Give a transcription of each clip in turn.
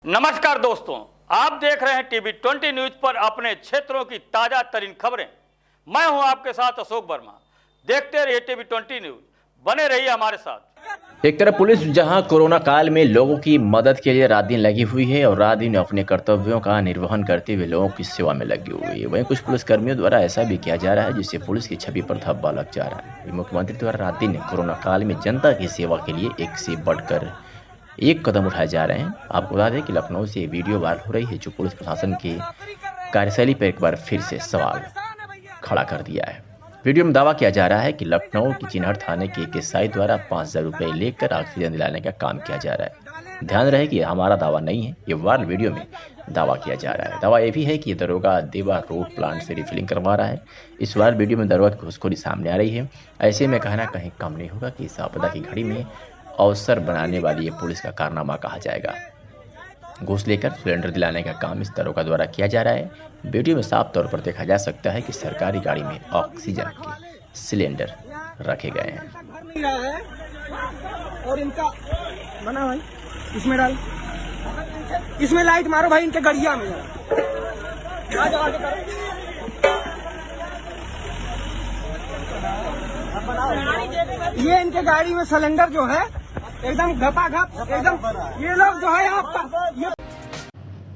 नमस्कार दोस्तों, आप देख रहे हैं टीवी 20 न्यूज पर अपने क्षेत्रों की ताजा तरीन खबरें। मैं हूं आपके साथ अशोक वर्मा। देखते रहिए टीवी 20 न्यूज, बने रहिए हमारे साथ। एक तरफ पुलिस जहां कोरोना काल में लोगों की मदद के लिए रात दिन लगी हुई है और रात दिन अपने कर्तव्यों का निर्वहन करते हुए लोगों की सेवा में लगी हुई है, वहीं कुछ पुलिसकर्मियों द्वारा ऐसा भी किया जा रहा है जिससे पुलिस की छवि पर धब्बा लग जा रहा है। मुख्यमंत्री द्वारा रात दिन कोरोना काल में जनता की सेवा के लिए एक से बढ़कर एक कदम उठाए जा रहे हैं। आपको बता दें कि लखनऊ से वीडियो वायरल हो रही है जो पुलिस प्रशासन की कार्यशैली पर एक बार फिर से सवाल खड़ा कर दिया है। वीडियो में दावा किया जा रहा है कि लखनऊ की चिन्हट थाने के एक एसआई द्वारा 5,000 रुपये लेकर ऑक्सीजन दिलाने का काम किया जा रहा है। ध्यान रहे कि हमारा दावा नहीं है, ये वायरल वीडियो में दावा किया जा रहा है। दावा ये भी है कि ये दरोगा देवा रोड प्लांट से रिफिलिंग करवा रहा है। इस वायरल वीडियो में दरोगा की घूसखोरी सामने आ रही है। ऐसे में कहना कहीं कम नहीं होगा कि इस आपदा की घड़ी में अवसर बनाने वाली ये पुलिस का कारनामा कहा जाएगा। घूस लेकर सिलेंडर दिलाने का काम इस दरोगा द्वारा किया जा रहा है। वीडियो में साफ तौर पर देखा जा सकता है कि सरकारी गाड़ी में ऑक्सीजन के सिलेंडर रखे गए हैं। और इनका बना भाई, इसमें डाल, इसमें लाइट मारो भाई, इनके गड़िया में ये इनके गाड़ी में सिलेंडर जो है एकदम घपाघप, एकदम ये लोग जो है आपका।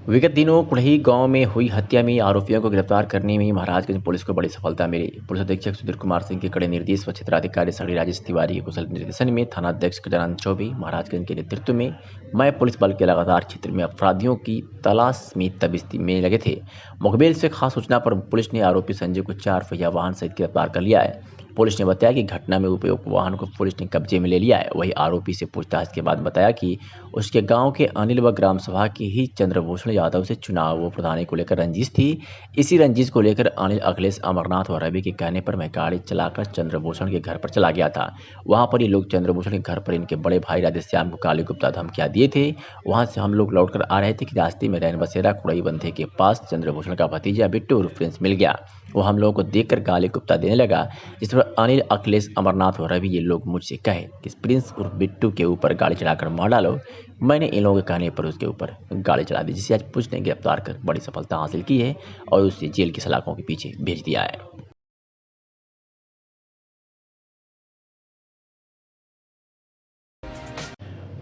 विगत दिनों कुढ़ी गांव में हुई हत्या में आरोपियों को गिरफ्तार करने में महाराजगंज पुलिस को बड़ी सफलता मिली। पुलिस अधीक्षक सुधीर कुमार सिंह के कड़े निर्देश व क्षेत्राधिकारी सड़ी राजेश तिवारी के कुशल निर्देशन में थानाध्यक्ष गजानंद चौबे महाराजगंज के नेतृत्व में मैं पुलिस बल के लगातार क्षेत्र में अपराधियों की तलाश में तबीयत में लगे थे। मुखबिर से खास सूचना पर पुलिस ने आरोपी संजय को 4 पहिया वाहन सहित गिरफ्तार कर लिया है। पुलिस ने बताया कि घटना में उपयुक्त वाहन को पुलिस ने कब्जे में ले लिया है। वही आरोपी से पूछताछ के बाद बताया कि उसके गांव के अनिल व ग्राम सभा के ही चंद्रभूषण यादव से चुनाव प्रधानी को लेकर रंजिश थी। इसी रंजिश को लेकर अनिल अखिलेश अमरनाथ व रवि के कहने पर मैं गाड़ी चलाकर चंद्रभूषण के घर पर चला गया था। वहां पर ये लोग चंद्रभूषण के घर पर इनके बड़े भाई राधेश्याम को काली गुप्ता धमकियां दिए थे। वहां से हम लोग लौटकर आ रहे थे कि रास्ते में रैन बसेरा कुड़ई बंधे के पास चंद्रभूषण का भतीजा बिट्टू उर्फ प्रिंस मिल गया। वो हम लोगों को देखकर गाली गुप्ता देने लगा, जिस पर अनिल अखिलेश अमरनाथ और रवि ये लोग मुझसे कहे कि प्रिंस उर्फ बिट्टू के ऊपर गाड़ी चलाकर मार डालो। मैंने इन लोगों के कहने पर उसके ऊपर गाड़ी चला दी, जिसे आज पुलिस ने गिरफ्तार कर बड़ी सफलता हासिल की है और उसे जेल की सलाखों के पीछे भेज दिया है।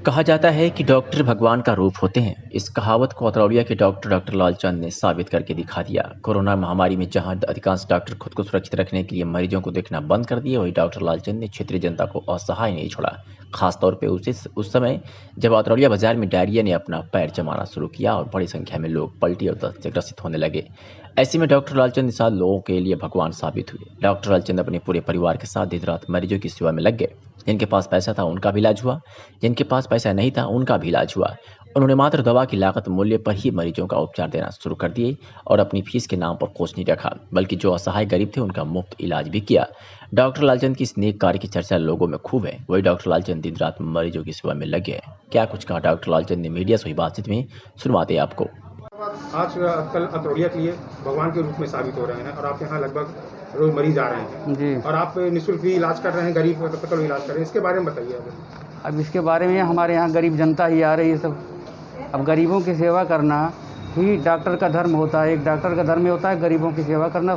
कहा जाता है कि डॉक्टर भगवान का रूप होते हैं। इस कहावत को अतरौलिया के डॉक्टर लालचंद ने साबित करके दिखा दिया। कोरोना महामारी में जहां अधिकांश डॉक्टर खुद को सुरक्षित रखने के लिए मरीजों को देखना बंद कर दिए, वही डॉक्टर लालचंद ने क्षेत्रीय जनता को असहाय नहीं छोड़ा। खासतौर पर उस समय जब अतरौलिया बाजार में डायरिया ने अपना पैर जमाना शुरू किया और बड़ी संख्या में लोग पलटी और दस्त से ग्रसित होने लगे। ऐसे में डॉक्टर लालचंद के साथ लोगों के लिए भगवान साबित हुए। डॉक्टर लालचंद अपने पूरे परिवार के साथ दिन रात मरीजों की सेवा में लग गए। जिनके पास पैसा था उनका भी इलाज हुआ, जिनके पास पैसा नहीं था उनका भी इलाज हुआ। उन्होंने मात्र दवा की लागत मूल्य पर ही मरीजों का उपचार देना शुरू कर दिए और अपनी फीस के नाम पर कुछ नहीं रखा, बल्कि जो असहाय गरीब थे उनका मुफ्त इलाज भी किया। डॉक्टर लालचंद की इस नेक कार्य की चर्चा लोगों में खूब है। वही डॉक्टर लालचंद दिन रात मरीजों की सेवा में लगे हैं। क्या कुछ कहा डॉक्टर लालचंद ने मीडिया से हुई बातचीत में, सुनवाते आपको। आज कल अतरौलिया के लिए भगवान के रूप में साबित हो रहे हैं और आपके यहाँ लगभग रोज मरीज आ रहे हैं जी, और आप निःशुल्क भी इलाज कर रहे हैं, गरीब तक इलाज कर रहे हैं, इसके बारे में बताइए। अब इसके बारे में हमारे यहाँ गरीब जनता ही आ रही है सब। अब गरीबों की सेवा करना ही डॉक्टर का धर्म होता है। एक डॉक्टर का धर्म होता है गरीबों की सेवा करना,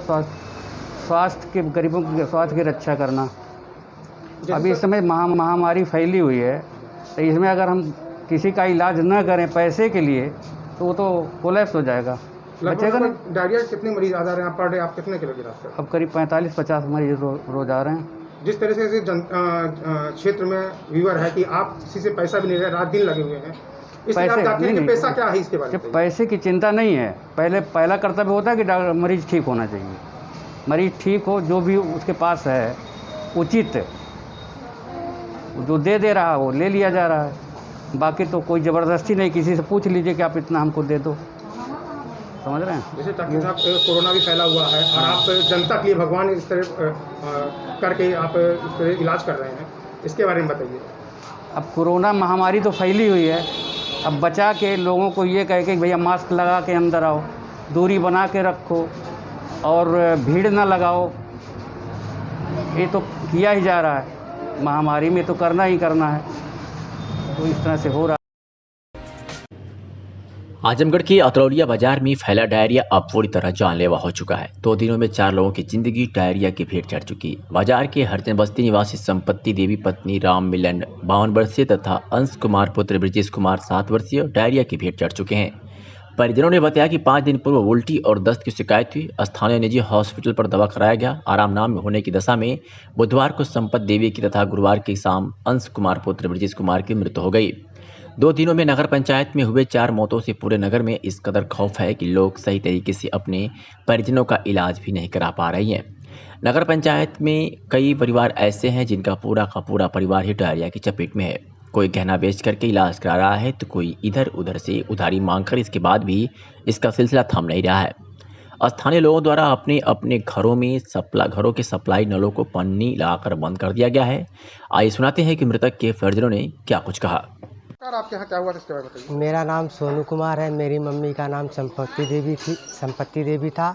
गरीबों के स्वास्थ्य की रक्षा करना। अभी इस समय महामारी फैली हुई है, तो इसमें अगर हम किसी का इलाज न करें पैसे के लिए तो वो तो कोलैप्स हो जाएगा, बचेगा ना। डायरिया कितने मरीज आ रहे हैं पर डे, आप कितने किलो की इलाज कर रहे हैं? अब करीब 45-50 मरीज रोज आ रहे हैं। जिस तरह से क्षेत्र में व्यूअर है कि आप किसी से पैसा भी नहीं रहे, रात दिन लगे हुए हैं, इसलिए आप जानते हैं कि पैसा क्या है, इसके बारे में पैसे की चिंता नहीं है। पहला कर्तव्य होता है कि मरीज ठीक होना चाहिए। मरीज ठीक हो, जो भी उसके पास है उचित जो दे रहा है वो ले लिया जा रहा है। बाकी तो कोई ज़बरदस्ती नहीं, किसी से पूछ लीजिए कि आप इतना हमको दे दो, समझ रहे हैं। जैसे डॉक्टर साहब कोरोना भी फैला हुआ है और आप जनता के लिए भगवान इस तरह करके आप इस तरह इलाज कर रहे हैं, इसके बारे में बताइए। अब कोरोना महामारी तो फैली हुई है, अब बचा के लोगों को ये कहे कि भैया मास्क लगा के अंदर आओ, दूरी बना के रखो और भीड़ ना लगाओ, ये तो किया ही जा रहा है। महामारी में तो करना ही करना है, तो इस तरह से हो रहा है। आजमगढ़ के अतरौलिया बाजार में फैला डायरिया अब पूरी तरह जानलेवा हो चुका है। 2 दिनों में 4 लोगों की जिंदगी डायरिया की भेंट चढ़ चुकी है। बाजार के हरचंद बस्ती निवासी संपत्ति देवी पत्नी राम मिलन 52 वर्षीय तथा अंश कुमार पुत्र ब्रजेश कुमार 7 वर्षीय डायरिया की भेंट चढ़ चुके हैं। परिजनों ने बताया कि 5 दिन पूर्व उल्टी और दस्त की शिकायत हुई। स्थानीय निजी हॉस्पिटल पर दवा कराया गया। आराम नाम होने की दशा में बुधवार को संपत्ति देवी की तथा गुरुवार की शाम अंश कुमार पुत्र ब्रजेश कुमार की मृत्यु हो गई। 2 दिनों में नगर पंचायत में हुए 4 मौतों से पूरे नगर में इस कदर खौफ है कि लोग सही तरीके से अपने परिजनों का इलाज भी नहीं करा पा रही हैं। नगर पंचायत में कई परिवार ऐसे हैं जिनका पूरा का पूरा परिवार ही डायरिया की चपेट में है। कोई गहना बेच करके इलाज करा रहा है तो कोई इधर उधर से उधारी मांगकर इसके बाद भी इसका सिलसिला थम नहीं रहा है। स्थानीय लोगों द्वारा अपने अपने घरों के सप्लाई नलों को पन्नी लगाकर बंद कर दिया गया है। आइए सुनाते हैं कि मृतक के परिजनों ने क्या कुछ कहा। आपके यहाँ क्या हुआ था इसके बारे में बताइए। मेरा नाम सोनू कुमार है। मेरी मम्मी का नाम संपत्ति देवी था,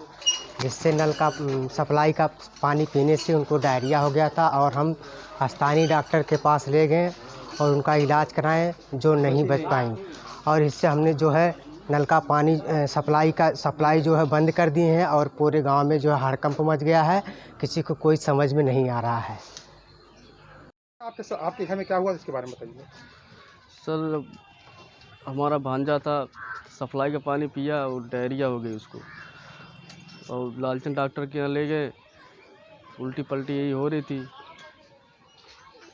जिससे नल का सप्लाई का पानी पीने से उनको डायरिया हो गया था और हम स्थानीय डॉक्टर के पास ले गए और उनका इलाज कराएं, जो नहीं बच पाई। और इससे हमने जो है नल का पानी सप्लाई जो है बंद कर दिए हैं और पूरे गांव में जो है हड़कंप मच गया है। किसी को कोई समझ में नहीं आ रहा है। आपके घर में क्या हुआ इसके बारे में बताइए। सर, हमारा भांजा था, सप्लाई का पानी पिया और डायरिया हो गई उसको, और लालचंद डॉक्टर के यहाँ ले गए। उल्टी पल्टी यही हो रही थी,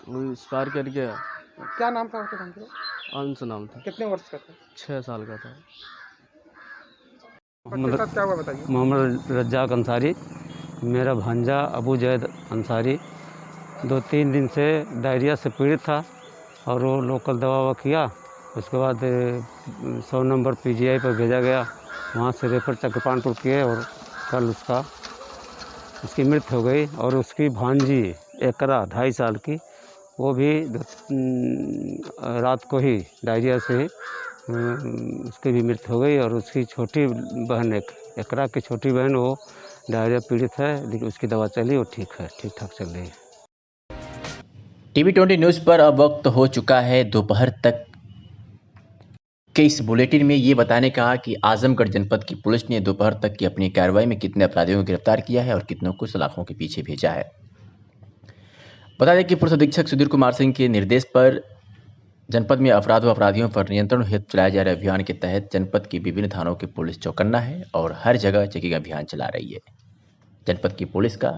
वो एक्सपायर कर गया। क्या नाम था उसके भांजे का? अंश नाम था। कितने वर्ष का था? 6 साल का था। बच्चे के साथ क्या हुआ बताइए। मोहम्मद रज्जाक अंसारी, मेरा भांजा अबू जैद अंसारी 2-3 दिन से डायरिया से पीड़ित था और वो लोकल दवा किया। उसके बाद 100 नंबर पीजीआई पर भेजा गया। वहाँ से रेफर चक्रपाणपुर किए और कल उसकी मृत्यु हो गई। और उसकी भांजी एकरा 2.5 साल की, वो भी रात को ही डायरिया से उसकी भी मृत्यु हो गई। और उसकी छोटी बहन एकरा की छोटी बहन, वो डायरिया पीड़ित है, लेकिन उसकी दवा चली, वो ठीक ठाक चल रही है। टीवी 20 न्यूज़ पर अब वक्त हो चुका है दोपहर तक के इस बुलेटिन में ये बताने का कि आजमगढ़ जनपद की पुलिस ने दोपहर तक की अपनी कार्रवाई में कितने अपराधियों को गिरफ्तार किया है और कितनों को सलाखों के पीछे भेजा है। बता दें कि पुलिस अधीक्षक सुधीर कुमार सिंह के निर्देश पर जनपद में अपराध व अपराधियों पर नियंत्रण हेतु चलाए जा रहे अभियान के तहत जनपद की विभिन्न थानों की पुलिस चौकन्ना है और हर जगह चेकिंग अभियान चला रही है। जनपद की पुलिस का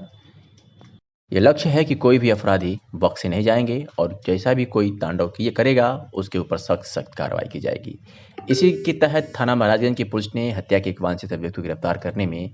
ये लक्ष्य है कि कोई भी अपराधी बख्शे नहीं जाएंगे और जैसा भी कोई तांडव किए करेगा उसके ऊपर सख्त कार्रवाई की जाएगी। इसी के तहत थाना महाराजगंज की पुलिस ने हत्या के एक वांछित व्यक्ति को गिरफ्तार करने में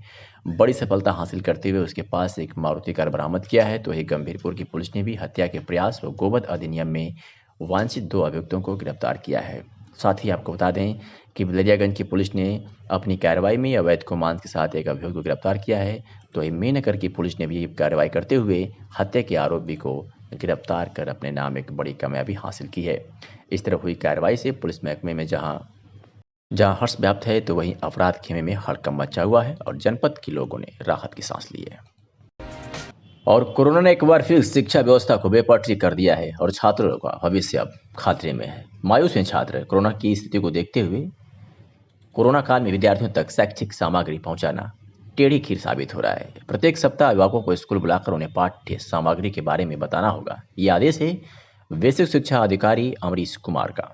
बड़ी सफलता हासिल करते हुए उसके पास एक मारुति कार बरामद किया है। तो वही गंभीरपुर की पुलिस ने भी हत्या के प्रयास व गोवध अधिनियम में वांछित 2 अभियुक्तों को गिरफ्तार किया है। साथ ही आपको बता दें कि बिलरियागंज की पुलिस ने अपनी कार्रवाई में अवैध गोमांस के साथ एक अभियुक्त को गिरफ्तार किया है। तो मेनगर की पुलिस ने भी कार्रवाई करते हुए हत्या के आरोपी को गिरफ्तार कर अपने नाम एक बड़ी कामयाबी हासिल की है। इस तरह हुई कार्रवाई से पुलिस महकमे में जहां हर्ष व्याप्त है, तो वहीं अपराध खेमे में हड़कंप मचा हुआ है और जनपद के लोगों ने राहत की सांस ली है। और कोरोना ने एक बार फिर शिक्षा व्यवस्था को बेपटरी कर दिया है और छात्रों का भविष्य अब खतरे में है। मायूस हैं छात्र। कोरोना की स्थिति को देखते हुए कोरोना काल में विद्यार्थियों तक शैक्षिक सामग्री पहुंचाना टेढ़ी खीर साबित हो रहा है। प्रत्येक सप्ताह अभिभावकों को स्कूल बुलाकर उन्हें पाठ्य सामग्री के बारे में बताना होगा। ये आदेश है बेसिक शिक्षा अधिकारी अमरीश कुमार का।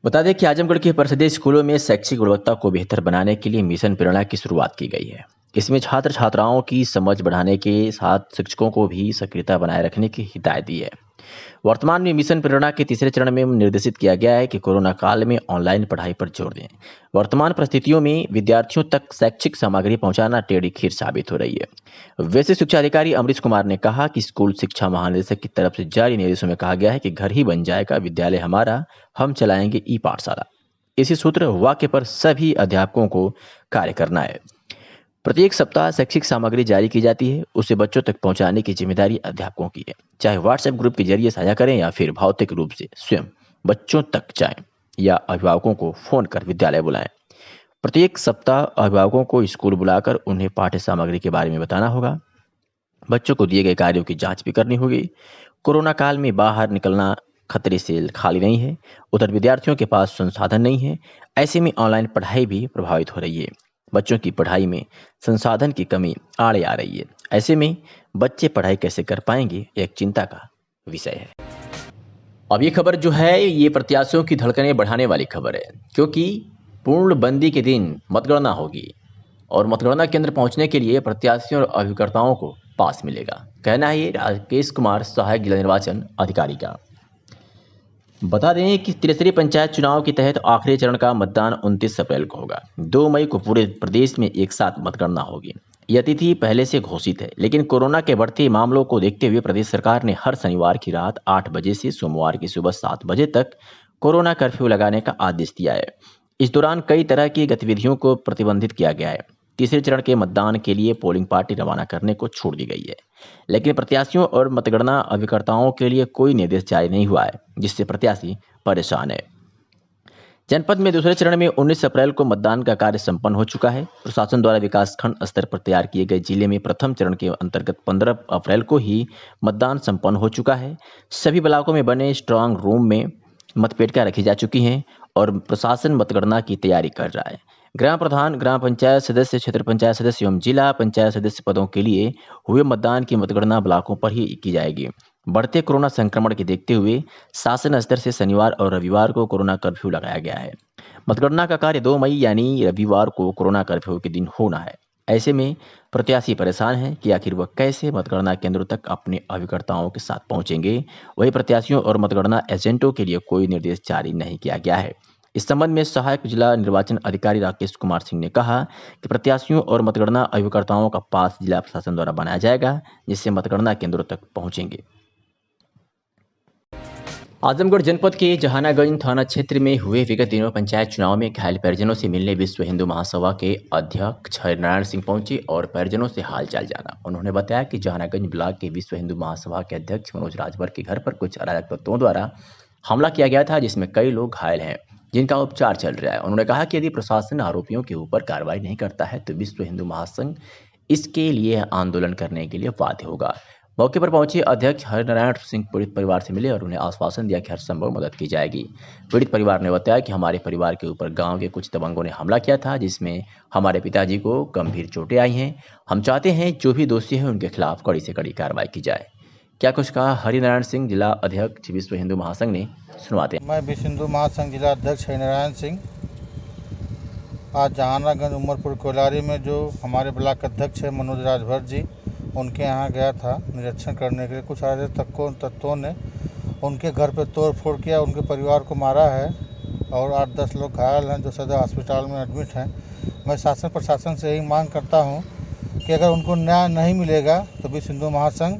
बता दें कि आजमगढ़ के परिषदीय स्कूलों में शैक्षिक गुणवत्ता को बेहतर बनाने के लिए मिशन प्रेरणा की शुरुआत की गई है। इसमें छात्र छात्राओं की समझ बढ़ाने के साथ शिक्षकों को भी सक्रियता बनाए रखने की हिदायत दी है। वर्तमान में मिशन प्रेरणा के 3रे चरण में निर्देशित किया गया है कि कोरोना काल में ऑनलाइन पढ़ाई पर जोर दें। वर्तमान परिस्थितियों में विद्यार्थियों तक शैक्षिक सामग्री पहुंचाना टेढ़ी खीर साबित हो रही है। बेसिक शिक्षा अधिकारी अमरीश कुमार ने कहा कि स्कूल शिक्षा महानिदेशक की तरफ से जारी निर्देशों में कहा गया है कि घर ही बन जाएगा विद्यालय हमारा, हम चलाएंगे ई पाठशाला। इसी सूत्र वाक्य पर सभी अध्यापकों को कार्य करना है। प्रत्येक सप्ताह शैक्षिक सामग्री जारी की जाती है, उसे बच्चों तक पहुंचाने की जिम्मेदारी अध्यापकों की है। चाहे व्हाट्सएप ग्रुप के जरिए साझा करें या फिर भौतिक रूप से स्वयं बच्चों तक जाएं या अभिभावकों को फोन कर विद्यालय बुलाएं। प्रत्येक सप्ताह अभिभावकों को स्कूल बुलाकर उन्हें पाठ्य सामग्री के बारे में बताना होगा। बच्चों को दिए गए कार्यों की जांच भी करनी होगी। कोरोना काल में बाहर निकलना खतरे से खाली नहीं है। उधर विद्यार्थियों के पास संसाधन नहीं है। ऐसे में ऑनलाइन पढ़ाई भी प्रभावित हो रही है। बच्चों की पढ़ाई में संसाधन की कमी आड़े आ रही है। ऐसे में बच्चे पढ़ाई कैसे कर पाएंगे, एक चिंता का विषय है। अब ये खबर जो है ये प्रत्याशियों की धड़कनें बढ़ाने वाली खबर है, क्योंकि पूर्णबंदी के दिन मतगणना होगी और मतगणना केंद्र पहुंचने के लिए प्रत्याशियों और अभिकर्ताओं को पास मिलेगा। कहना है ये राकेश कुमार, सहायक जिला निर्वाचन अधिकारी का। बता दें कि त्रिस्तरीय पंचायत चुनाव के तहत आखिरी चरण का मतदान 29 अप्रैल को होगा। 2 मई को पूरे प्रदेश में एक साथ मतगणना होगी। यह तिथि पहले से घोषित है, लेकिन कोरोना के बढ़ते मामलों को देखते हुए प्रदेश सरकार ने हर शनिवार की रात 8 बजे से सोमवार की सुबह 7 बजे तक कोरोना कर्फ्यू लगाने का आदेश दिया है। इस दौरान कई तरह की गतिविधियों को प्रतिबंधित किया गया है। तीसरे चरण के मतदान के लिए पोलिंग पार्टी रवाना करने को छूट दी गई है, लेकिन प्रत्याशियों और मतगणना अभिकर्ताओं के लिए कोई निर्देश जारी नहीं हुआ है, जिससे प्रत्याशी परेशान है। जनपद में दूसरे चरण में 19 अप्रैल को मतदान का कार्य संपन्न हो चुका है। प्रशासन द्वारा विकासखंड स्तर पर तैयार किए गए जिले में प्रथम चरण के अंतर्गत 15 अप्रैल को ही मतदान संपन्न हो चुका है। सभी ब्लॉकों में बने स्ट्रांग रूम में मतपेटिकां रखी जा चुकी हैं और प्रशासन मतगणना की तैयारी कर रहा है। ग्राम प्रधान, ग्राम पंचायत सदस्य, क्षेत्र पंचायत सदस्य एवं जिला पंचायत सदस्य पदों के लिए हुए मतदान की मतगणना ब्लॉकों पर ही की जाएगी। बढ़ते कोरोना संक्रमण के देखते हुए शासन स्तर से शनिवार और रविवार को कोरोना कर्फ्यू लगाया गया है। मतगणना का कार्य 2 मई यानी रविवार को कोरोना कर्फ्यू के दिन होना है। ऐसे में प्रत्याशी परेशान हैं कि आखिर वह कैसे मतगणना केंद्रों तक अपने अभिकर्ताओं के साथ पहुंचेंगे। वही प्रत्याशियों और मतगणना एजेंटों के लिए कोई निर्देश जारी नहीं किया गया है। इस संबंध में सहायक जिला निर्वाचन अधिकारी राकेश कुमार सिंह ने कहा कि प्रत्याशियों और मतगणना अभिकर्ताओं का पास जिला प्रशासन द्वारा बनाया जाएगा, जिससे मतगणना केंद्रों तक पहुंचेंगे। आजमगढ़ जनपद के जहानागंज थाना क्षेत्र में हुए विगत दिनों पंचायत चुनाव में घायल परिजनों से मिलने विश्व हिंदू महासभा के अध्यक्ष हरिनारायण सिंह पहुंचे और परिजनों से हालचाल जाना। उन्होंने बताया कि जहानागंज ब्लॉक के विश्व हिंदू महासभा के अध्यक्ष मनोज राजभर के घर पर कुछ अराजक तत्वों द्वारा हमला किया गया था, जिसमें कई लोग घायल हैं, जिनका उपचार चल रहा है। उन्होंने कहा कि यदि प्रशासन आरोपियों के ऊपर कार्रवाई नहीं करता है तो विश्व हिंदू महासंघ इसके लिए आंदोलन करने के लिए बाध्य होगा। मौके पर पहुंचे अध्यक्ष हरिनारायण सिंह पीड़ित परिवार से मिले और उन्हें आश्वासन दिया कि हर संभव मदद की जाएगी। पीड़ित परिवार ने बताया कि हमारे परिवार के ऊपर गांव के कुछ दबंगों ने हमला किया था, जिसमें हमारे पिताजी को गंभीर चोटें आई हैं। हम चाहते हैं जो भी दोषी हैं उनके खिलाफ कड़ी से कड़ी कार्रवाई की जाए। क्या कुछ कहा हरिनारायण सिंह, जिला अध्यक्ष विश्व हिंदू महासंघ ने, सुनवाते हैं। मैं विश्व हिंदू महासंघ जिला अध्यक्ष हरिनारायण सिंह आज जहानागंज उमरपुर कोलारी में जो हमारे ब्लॉक अध्यक्ष है मनोज राजभर जी, उनके यहाँ गया था निरीक्षण करने के लिए। कुछ अराजक तत्वों ने उनके घर पर तोड़ फोड़ किया, उनके परिवार को मारा है और 8-10 लोग घायल हैं जो सदर अस्पताल में एडमिट हैं। मैं शासन प्रशासन से यही मांग करता हूँ कि अगर उनको न्याय नहीं मिलेगा तो विश्व हिंदू महासंघ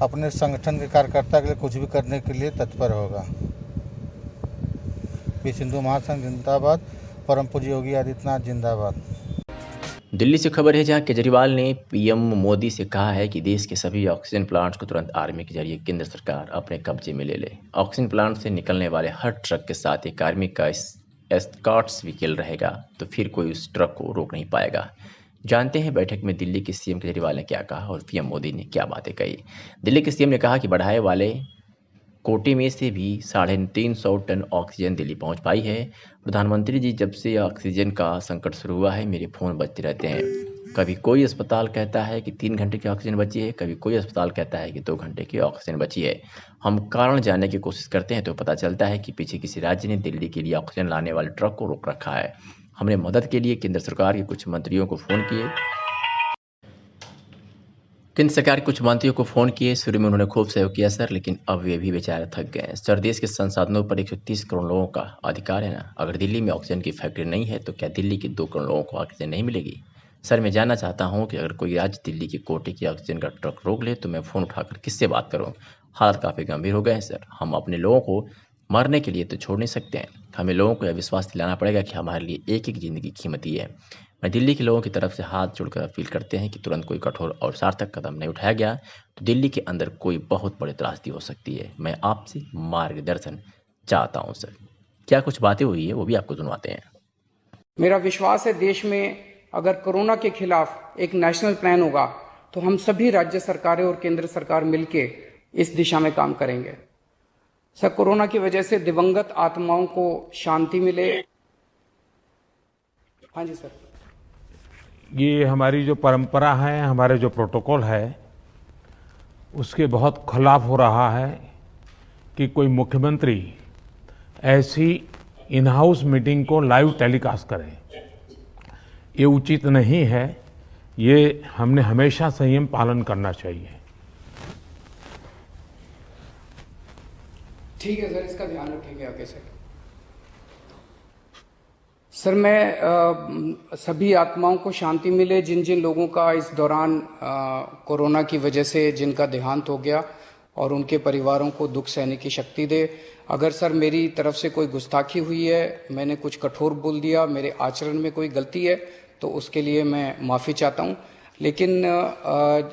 अपने संगठन के कार्यकर्ता के लिए कुछ भी करने के लिए तत्पर होगा। विश्व हिंदू महासंघ जिंदाबाद, परम पूज्य योगी आदित्यनाथ जिंदाबाद। दिल्ली से खबर है जहां केजरीवाल ने पीएम मोदी से कहा है कि देश के सभी ऑक्सीजन प्लांट्स को तुरंत आर्मी के जरिए केंद्र सरकार अपने कब्जे में ले ले। ऑक्सीजन प्लांट से निकलने वाले हर ट्रक के साथ एक आर्मी का एस्कॉर्ट्स व्हीकल रहेगा, तो फिर कोई उस ट्रक को रोक नहीं पाएगा। जानते हैं बैठक में दिल्ली के सीएम केजरीवाल ने क्या कहा और पीएम मोदी ने क्या बातें कही। दिल्ली के सीएम ने कहा कि बढ़ाए वाले कोटे में से भी 350 टन ऑक्सीजन दिल्ली पहुंच पाई है। प्रधानमंत्री जी, जब से ऑक्सीजन का संकट शुरू हुआ है मेरे फ़ोन बजते रहते हैं। कभी कोई अस्पताल कहता है कि 3 घंटे की ऑक्सीजन बची है, कभी कोई अस्पताल कहता है कि 2 घंटे की ऑक्सीजन बची है। हम कारण जानने की कोशिश करते हैं तो पता चलता है कि पीछे किसी राज्य ने दिल्ली के लिए ऑक्सीजन लाने वाले ट्रक को रोक रखा है। हमने मदद के लिए केंद्र सरकार के कुछ मंत्रियों को फ़ोन किए। शुरू में उन्होंने खूब सहयोग किया सर, लेकिन अब वे भी बेचारे थक गए हैं सर। देश के संसाधनों पर 130 करोड़ लोगों का अधिकार है ना। अगर दिल्ली में ऑक्सीजन की फैक्ट्री नहीं है तो क्या दिल्ली के 2 करोड़ लोगों को ऑक्सीजन नहीं मिलेगी? सर, मैं जानना चाहता हूं कि अगर कोई राज्य दिल्ली के कोटे की ऑक्सीजन का ट्रक रोक ले तो मैं फ़ोन उठाकर किससे बात करूँ? हालात काफ़ी गंभीर हो गए हैं सर। हम अपने लोगों को मरने के लिए तो छोड़ नहीं सकते हैं। हमें लोगों को यह विश्वास दिलाना पड़ेगा कि हमारे लिए एक एक ज़िंदगी कीमती है। मैं दिल्ली के लोगों की तरफ से हाथ जोड़कर अपील करते हैं कि तुरंत कोई कठोर और सार्थक कदम नहीं उठाया गया तो दिल्ली के अंदर कोई बहुत बड़ी त्रासदी हो सकती है। मैं आपसे मार्गदर्शन चाहता हूं सर। क्या कुछ बातें हुई है वो भी आपको सुनवाते हैं। मेरा विश्वास है देश में अगर कोरोना के खिलाफ एक नेशनल प्लान होगा तो हम सभी राज्य सरकारें और केंद्र सरकार मिलकर इस दिशा में काम करेंगे। सर, कोरोना की वजह से दिवंगत आत्माओं को शांति मिले। हाँ जी सर। ये हमारी जो परंपरा है, हमारे जो प्रोटोकॉल है, उसके बहुत खिलाफ हो रहा है कि कोई मुख्यमंत्री ऐसी इन हाउस मीटिंग को लाइव टेलीकास्ट करे। ये उचित नहीं है। ये हमने हमेशा संयम पालन करना चाहिए। ठीक है सर, इसका ध्यान रखेंगे आगे से। सर, मैं सभी आत्माओं को शांति मिले जिन जिन लोगों का इस दौरान कोरोना की वजह से जिनका देहांत हो गया, और उनके परिवारों को दुख सहने की शक्ति दे। अगर सर मेरी तरफ से कोई गुस्ताखी हुई है, मैंने कुछ कठोर बोल दिया, मेरे आचरण में कोई गलती है, तो उसके लिए मैं माफ़ी चाहता हूं। लेकिन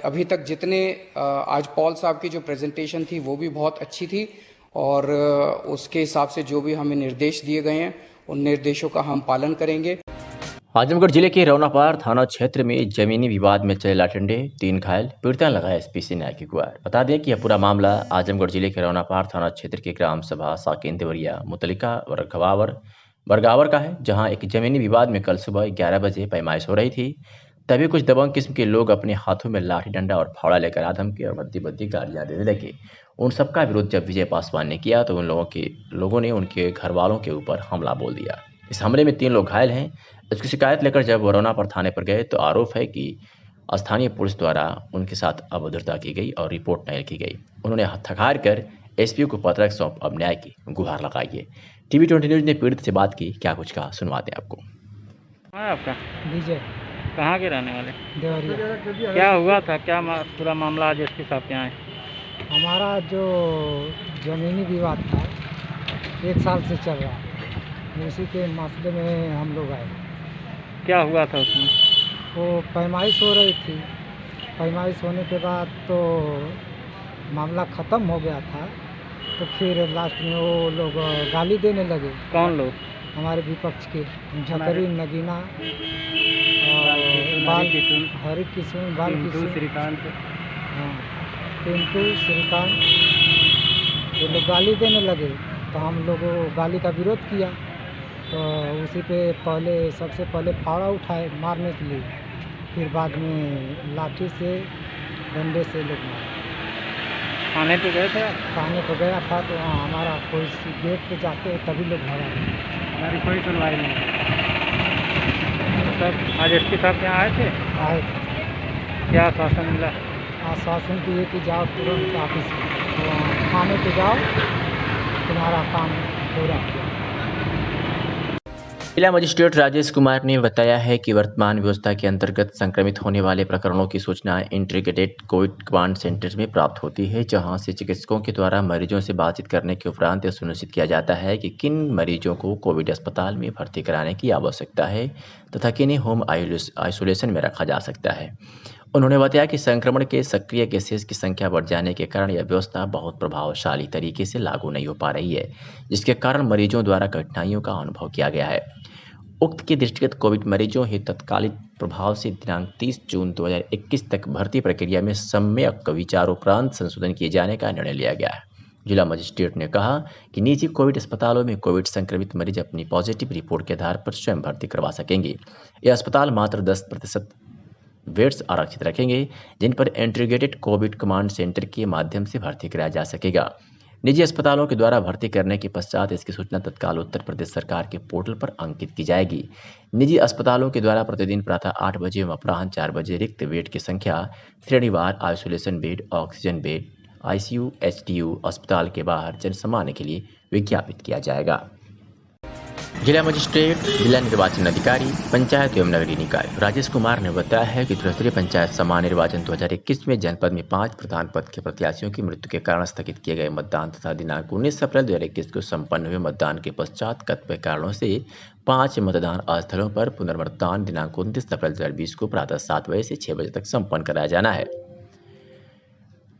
अभी तक जितने आज पॉल साहब की जो प्रेजेंटेशन थी वो भी बहुत अच्छी थी, और उसके हिसाब से जो भी हमें निर्देश दिए गए हैं उन निर्देशों का हम पालन करेंगे। आजमगढ़ जिले के रौनापार थाना क्षेत्र में जमीनी विवाद में चले लाठंडे, 3 घायल, पीड़िता लगाए एसपी न्याय की गुहार। बता दें कि यह पूरा मामला आजमगढ़ जिले के रौनापार थाना क्षेत्र के ग्राम सभा साकेन देवरिया मुतलिका बरगावर का है, जहां एक जमीनी विवाद में कल सुबह 11 बजे पैमाइश हो रही थी। तभी कुछ दबंग किस्म के लोग अपने हाथों में लाठी डंडा और फावड़ा लेकर आधमकी और बद्दी गालियां देने लगे। उन सबका विरोध जब विजय पासवान ने किया तो उन लोगों ने उनके घर वालों के ऊपर हमला बोल दिया। इस हमले में 3 लोग घायल हैं। इसकी शिकायत लेकर जब वरोना पर थाने पर गए तो आरोप है कि स्थानीय पुलिस द्वारा उनके साथ अभद्रता की गई और रिपोर्ट नहीं लिखी गई। उन्होंने हत्या कर एसपी को पत्र सौंप अब न्याय की गुहार लगाई है। टीवी 20 न्यूज ने पीड़ित से बात की, क्या कुछ कहा, सुनवाते हैं आपको। आपका विजय, कहाँ के रहने वाले? देवरिया। क्या हुआ था, क्या पूरा मामला आज एसपी साहब के यहाँ है? हमारा जो ज़मीनी विवाद था 1 साल से चल रहा है, उसी के मसले में हम लोग आए। क्या हुआ था उसमें? वो पैमाइश हो रही थी। पैमाइश होने के बाद तो मामला ख़त्म हो गया था, तो फिर लास्ट में वो लोग गाली देने लगे। कौन लोग? हमारे विपक्ष के झकरी, नगीना, हरि किशन, बाल किशन, श्रीकांत, हाँ, पिंटू, श्रीकांत, ये लोग गाली देने लगे। तो हम लोगों गाली का विरोध किया, तो उसी पे सबसे पहले फावड़ा उठाए मारने के लिए, फिर बाद में लाठी से, डंडे से लोग मारे। थाने पे गए थे? थाने पे गया था, तो वहाँ हमारा कोई गेट पे जाते तभी लोग भगा। हमारी कोई सुनवाई नहीं। तब आज एसपी साहब यहाँ आए थे? आए थे। क्या आश्वासन मिला? आश्वासन दिए कि जाओ तुरंत ऑफिस में, तो थाने पे जाओ, तुम्हारा काम पूरा किया। जिला मजिस्ट्रेट राजेश कुमार ने बताया है कि वर्तमान व्यवस्था के अंतर्गत संक्रमित होने वाले प्रकरणों की सूचना इंटीग्रेटेड कोविड कमांड सेंटर में प्राप्त होती है, जहां से चिकित्सकों के द्वारा मरीजों से बातचीत करने के उपरांत यह सुनिश्चित किया जाता है कि किन मरीजों को कोविड अस्पताल में भर्ती कराने की आवश्यकता है तथा किन्हें होम आइसोलेशन में रखा जा सकता है। उन्होंने बताया कि संक्रमण के सक्रिय केसेस की संख्या बढ़ जाने के कारण यह व्यवस्था बहुत प्रभावशाली तरीके से लागू नहीं हो पा रही है, जिसके कारण मरीजों द्वारा कठिनाइयों का अनुभव किया गया है। उक्त के दृष्टिगत कोविड मरीजों हेतु तत्कालिक प्रभाव से दिनांक 30 जून 2021 तक भर्ती प्रक्रिया में सम्यक विचारोपरांत संशोधन किए जाने का निर्णय लिया गया है। जिला मजिस्ट्रेट ने कहा कि निजी कोविड अस्पतालों में कोविड संक्रमित मरीज अपनी पॉजिटिव रिपोर्ट के आधार पर स्वयं भर्ती करवा सकेंगे। यह अस्पताल मात्र 10% बेड्स आरक्षित रखेंगे, जिन पर इंटीग्रेटेड कोविड कमांड सेंटर के माध्यम से भर्ती कराया जा सकेगा। निजी अस्पतालों के द्वारा भर्ती करने के पश्चात इसकी सूचना तत्काल उत्तर प्रदेश सरकार के पोर्टल पर अंकित की जाएगी। निजी अस्पतालों के द्वारा प्रतिदिन प्रातः 8 बजे एवं अपराह्न 4 बजे रिक्त बेड की संख्या, श्रेणीवार isolation bed, oxygen bed, ICU, HDU अस्पताल के बाहर जनसामान्य के लिए विज्ञापित किया जाएगा। जिला मजिस्ट्रेट, जिला निर्वाचन अधिकारी, पंचायत एवं नगरीय निकाय राजेश कुमार ने बताया है कि त्रिस्तरीय पंचायत सामान्य निर्वाचन 2021 में जनपद में 5 प्रधान पद के प्रत्याशियों की मृत्यु के कारण स्थगित किए गए मतदान तथा दिनांक 19 अप्रैल 2021 को संपन्न हुए मतदान के पश्चात कतिपय कारणों से 5 मतदान स्थलों पर पुनर्मतदान दिनांक 29 अप्रैल 2020 को प्रातः 7 बजे से 6 बजे तक संपन्न कराया जाना है।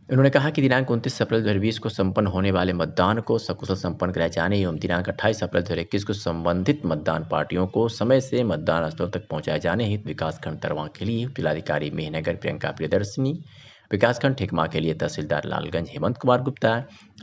उन्होंने कहा कि दिनांक 29 अप्रैल 2020 को संपन्न होने वाले मतदान को सकुशल संपन्न कराए जाने एवं दिनांक 28 अप्रैल 2021 को संबंधित मतदान पार्टियों को समय से मतदान स्थलों तक पहुंचाए जाने हेतु विकासखंड तरवा के लिए जिलाधिकारी मेहनगर प्रियंका प्रियदर्शनी विकासखंड ठेकमा के लिए तहसीलदार लालगंज हेमंत कुमार गुप्ता,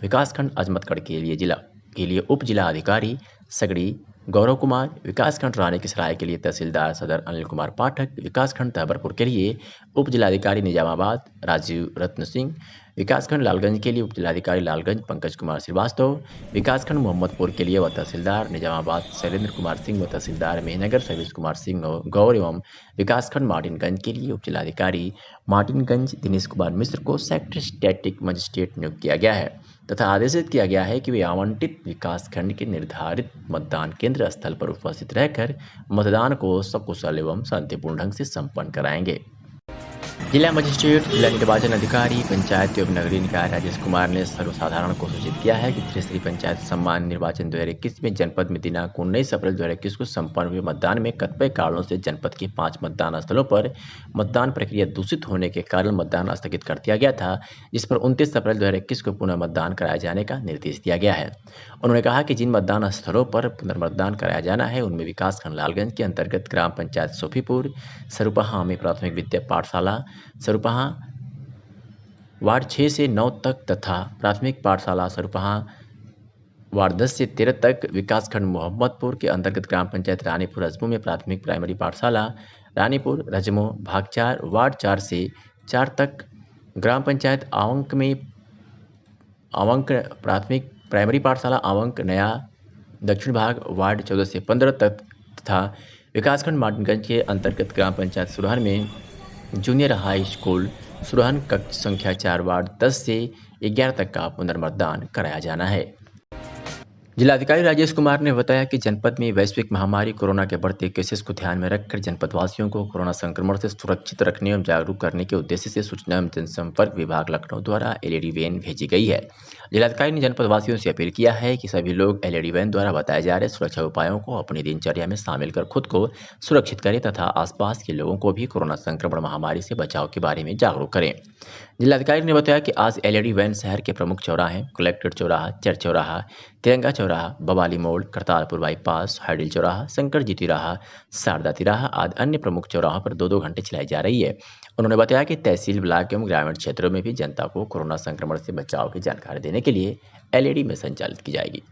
विकासखंड अजमतगढ़ के लिए उप जिला अधिकारी सगड़ी गौरव कुमार, विकासखंड रानी की सराय के लिए तहसीलदार सदर अनिल कुमार पाठक, विकासखंड तहबरपुर के लिए उप जिलाधिकारी निजामाबाद राजीव रत्न सिंह, विकासखंड लालगंज के लिए उप जिलाधिकारी लालगंज पंकज कुमार श्रीवास्तव, विकासखंड मोहम्मदपुर के लिए व तहसीलदार निजामाबाद शैलेंद्र कुमार सिंह व तहसीलदार मेहनगर सर्विस कुमार सिंह गौर एवं विकासखंड मार्टिनगंज के लिए उप जिलाधिकारी मार्टिनगंज दिनेश कुमार मिश्र को सेक्टर स्टैटिक मजिस्ट्रेट नियुक्त किया गया है तथा आदेशित किया गया है कि वे आवंटित विकासखंड के निर्धारित मतदान केंद्र स्थल पर उपस्थित रहकर मतदान को सकुशल एवं शांतिपूर्ण ढंग से संपन्न कराएंगे। जिला मजिस्ट्रेट, जिला निर्वाचन अधिकारी, पंचायत एवं नगरीय निकाय राजेश कुमार ने सर्वसाधारण को सूचित किया है कि त्रिस्तरीय पंचायत सम्मान निर्वाचन 2021 में जनपद में दिनांक 19 अप्रैल 2021 को संपन्न हुए मतदान में कतिपय कारणों से जनपद के 5 मतदान स्थलों पर मतदान प्रक्रिया दूषित होने के कारण मतदान स्थगित कर दिया गया था, जिस पर 29 अप्रैल 2021 को पुनः मतदान कराए जाने का निर्देश दिया गया है। उन्होंने कहा कि जिन मतदान स्थलों पर पुनर्मतदान कराया जाना है उनमें विकासखंड लालगंज के अंतर्गत ग्राम पंचायत सोफीपुर, सरुपहा में प्राथमिक विद्या पाठशाला सरुपहा वार्ड 6 से 9 तक तथा प्राथमिक पाठशाला सरुपहा वार्ड 10 से 13 तक, विकासखंड मोहम्मदपुर के अंतर्गत ग्राम पंचायत रानीपुर रजमो में प्राथमिक प्राइमरी पाठशाला रानीपुर रजमो भाग 4 वार्ड 4 से 4 तक, ग्राम पंचायत आवंक में आवंक प्राथमिक प्राइमरी पाठशाला आवंक नया दक्षिण भाग वार्ड 14 से 15 तक तथा विकासखंड मार्टिनगंज के अंतर्गत ग्राम पंचायत सुरहन में जूनियर हाई स्कूल सुरहन कक्ष संख्या 4 वार्ड 10 से 11 तक का पुनर्मतदान कराया जाना है। जिलाधिकारी राजेश कुमार ने बताया कि जनपद में वैश्विक महामारी कोरोना के बढ़ते केसेस को ध्यान में रखकर जनपद वासियों को कोरोना संक्रमण से सुरक्षित रखने एवं जागरूक करने के उद्देश्य से सूचना एवं जनसंपर्क विभाग लखनऊ द्वारा एलईडी वैन भेजी गई है। जिलाधिकारी ने जनपद वासियों से अपील किया है कि सभी लोग एलईडी वैन द्वारा बताए जा रहे सुरक्षा उपायों को अपनी दिनचर्या में शामिल कर खुद को सुरक्षित करें तथा आसपास के लोगों को भी कोरोना संक्रमण महामारी से बचाव के बारे में जागरूक करें। जिलाधिकारी ने बताया कि आज एलईडी वैन शहर के प्रमुख चौराहे कलेक्ट्रेट चौराहा, चर्च चौराहा, तिरंगा चौराहा, बवाली मोड़, करतारपुर बाईपास, हाइडिल चौराहा, शंकर जी तिराहा, शारदा तिराहा आदि अन्य प्रमुख चौराहों पर 2-2 घंटे चलाई जा रही है। उन्होंने बताया कि तहसील, ब्लॉक एवं ग्रामीण क्षेत्रों में भी जनता को कोरोना संक्रमण से बचाव की जानकारी देने के लिए एलईडी में संचालित की जाएगी।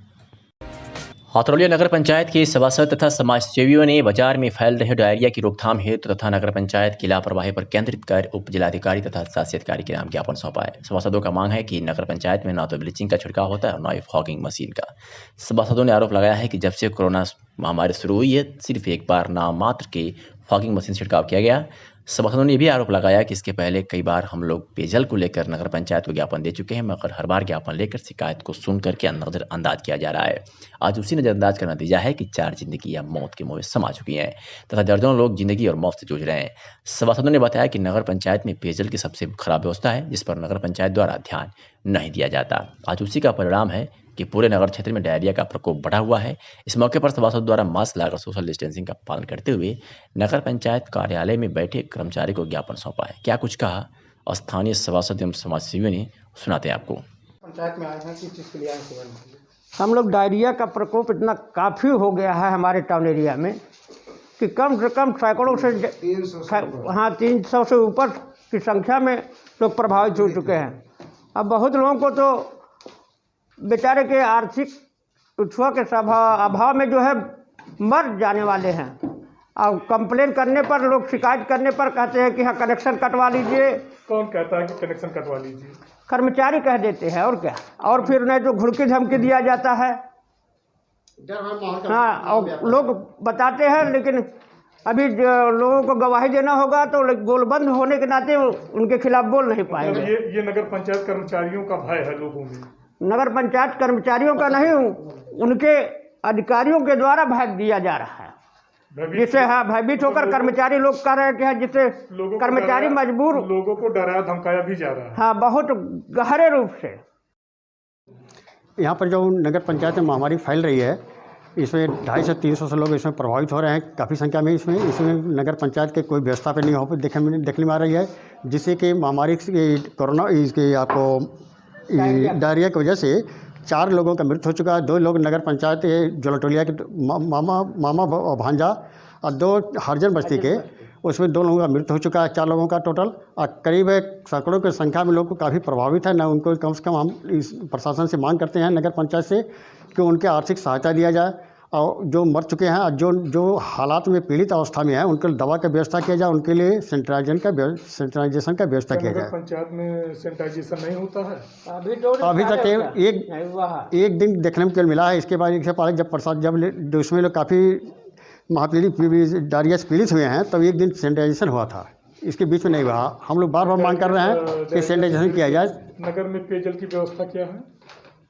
हथरौलिया नगर पंचायत के सभासद तथा समाजसेवियों ने बाजार में फैल रहे डायरिया की रोकथाम हेतु तथा नगर पंचायत की लापरवाही पर केंद्रित कर उप जिलाधिकारी तथा शासी अधिकारी के नाम ज्ञापन सौंपा है। सभासदों का मांग है कि नगर पंचायत में न तो ब्लीचिंग का छिड़काव होता है और न ही फॉगिंग मशीन का। सभासदों ने आरोप लगाया है कि जब से कोरोना महामारी शुरू हुई है सिर्फ एक बार नाम मात्र के फॉगिंग मशीन छिड़काव किया गया। सभासदों ने भी आरोप लगाया कि इसके पहले कई बार हम लोग पेयजल को लेकर नगर पंचायत को ज्ञापन दे चुके हैं, मगर हर बार ज्ञापन लेकर शिकायत को सुन करके नजरअंदाज किया जा रहा है। आज उसी नजरअंदाज का नतीजा है कि 4 जिंदगी या मौत के मुंह में समा चुकी हैं तथा दर्जनों लोग जिंदगी और मौत से जूझ रहे हैं। सभासदों ने बताया कि नगर पंचायत में पेयजल की सबसे खराब व्यवस्था है, जिस पर नगर पंचायत द्वारा ध्यान नहीं दिया जाता। आज उसी का परिणाम है कि पूरे नगर क्षेत्र में डायरिया का प्रकोप बढ़ा हुआ है। इस मौके पर सभासद द्वारा मास्क लगाकर सोशल डिस्टेंसिंग का पालन करते हुए नगर पंचायत कार्यालय में बैठे कर्मचारी को ज्ञापन सौंपा है। क्या कुछ कहा स्थानीय सभासद एवं समाजसेवियों ने, सुनाते हैं आपको। पंचायत में आए हैं किस चीज़ के लिए आए हैं? हम लोग डायरिया का प्रकोप इतना काफ़ी हो गया है हमारे टाउन एरिया में कि कम से कम सैकड़ों से 300 से ऊपर की संख्या में लोग प्रभावित हो चुके हैं। अब बहुत लोगों को तो बेचारे के आर्थिक उत्सव के अभाव में जो है मर जाने वाले हैं। और कंप्लेन करने पर लोग शिकायत करने पर कहते हैं कि हाँ कनेक्शन कटवा लीजिए। कौन कहता है कि कनेक्शन कटवा लीजिए? कर्मचारी कह देते हैं और क्या। और फिर उन्हें जो घुड़की धमकी दिया जाता है। हाँ, और लोग बताते हैं, लेकिन अभी लोगों को गवाही देना होगा तो गोलबंद होने के नाते उनके खिलाफ बोल नहीं पाएंगे। ये नगर पंचायत कर्मचारियों का भय है लोगों में। नगर पंचायत कर्मचारियों का नहीं, उनके अधिकारियों के द्वारा भय दिया जा रहा है, जिससे हाँ भयभीत होकर कर्मचारी लोग कह रहे हैं कि जिससे कर्मचारी मजबूर, लोगों को डराया धमकाया भी जा रहा है। हाँ, बहुत गहरे रूप से। यहाँ पर जो नगर पंचायत में महामारी फैल रही है, इसमें 250 से 300 से लोग इसमें प्रभावित हो रहे हैं काफ़ी संख्या में। इसमें नगर पंचायत के कोई व्यवस्था पे नहीं हो देखने में आ रही है, जिससे कि महामारी कोरोना इसके आपको डायरिया की वजह से 4 लोगों का मृत्यु हो चुका है। 2 लोग नगर पंचायत के जोलटोलिया के मामा भांजा और 2 हरजन बस्ती के उसमें 2 लोगों का मृत्यु हो चुका है, 4 लोगों का टोटल, और करीब सैकड़ों की संख्या में लोग को काफ़ी प्रभावित है। न उनको कम से कम हम इस प्रशासन से मांग करते हैं, नगर पंचायत से, कि उनके आर्थिक सहायता दिया जाए, और जो मर चुके हैं और जो हालात में पीड़ित अवस्था में है उनके लिए दवा का व्यवस्था किया जाए, उनके लिए सैनिटाइजेशन का व्यवस्था किया जाए। पंचायत में सैनिटाइजेशन नहीं होता है अभी तक एक दिन देखने में केवल मिला है। इसके बाद इससे पहले जब उसमें लोग काफ़ी महापीड़ित डायरिया से पीड़ित हुए हैं तब एक दिन सैनिटाइजेशन हुआ था, इसके बीच में नहीं हुआ। हम लोग बार बार मांग कर रहे हैं कि सैनिटाइजेशन किया जाए। नगर में पेयजल की व्यवस्था क्या है?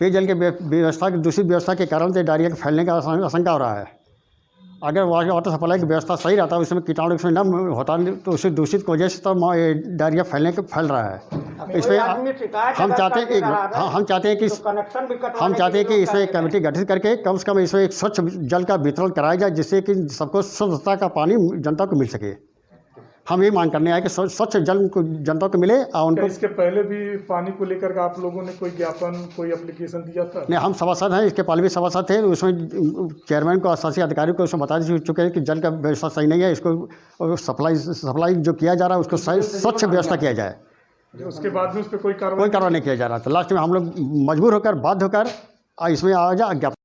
पेयजल के व्यवस्था की दूषित व्यवस्था के कारण से डायरिया के फैलने का आशंका हो रहा है। अगर वाटर सप्लाई की व्यवस्था सही रहता है, उसमें कीटाणु उसमें न होता, तो उससे दूषित की वजह से तो डायरिया फैल रहा है। इसमें हम चाहते हैं कि इसमें एक कमेटी गठित करके कम से कम इसमें एक स्वच्छ जल का वितरण कराया जाए, जिससे कि सबको स्वच्छता का पानी जनता को मिल सके। हम ये मांग करने आए कि स्वच्छ जल को जनता को मिले। और उनको इसके पहले भी पानी को लेकर आप लोगों ने कोई ज्ञापन, कोई एप्लीकेशन दिया था? नहीं, हम सभासद हैं, इसके पहले भी सभासद थे। उसमें चेयरमैन को, शासी अधिकारी को उसमें बता चुके हैं कि जल का व्यवस्था सही नहीं है, इसको सप्लाई जो किया जा रहा है उसको स्वच्छ व्यवस्था किया जाए। उसके बाद में उस पर कोई कार्रवाई नहीं किया जा रहा। तो लास्ट में हम लोग मजबूर होकर, बाध्य होकर इसमें आ जा ज्ञापन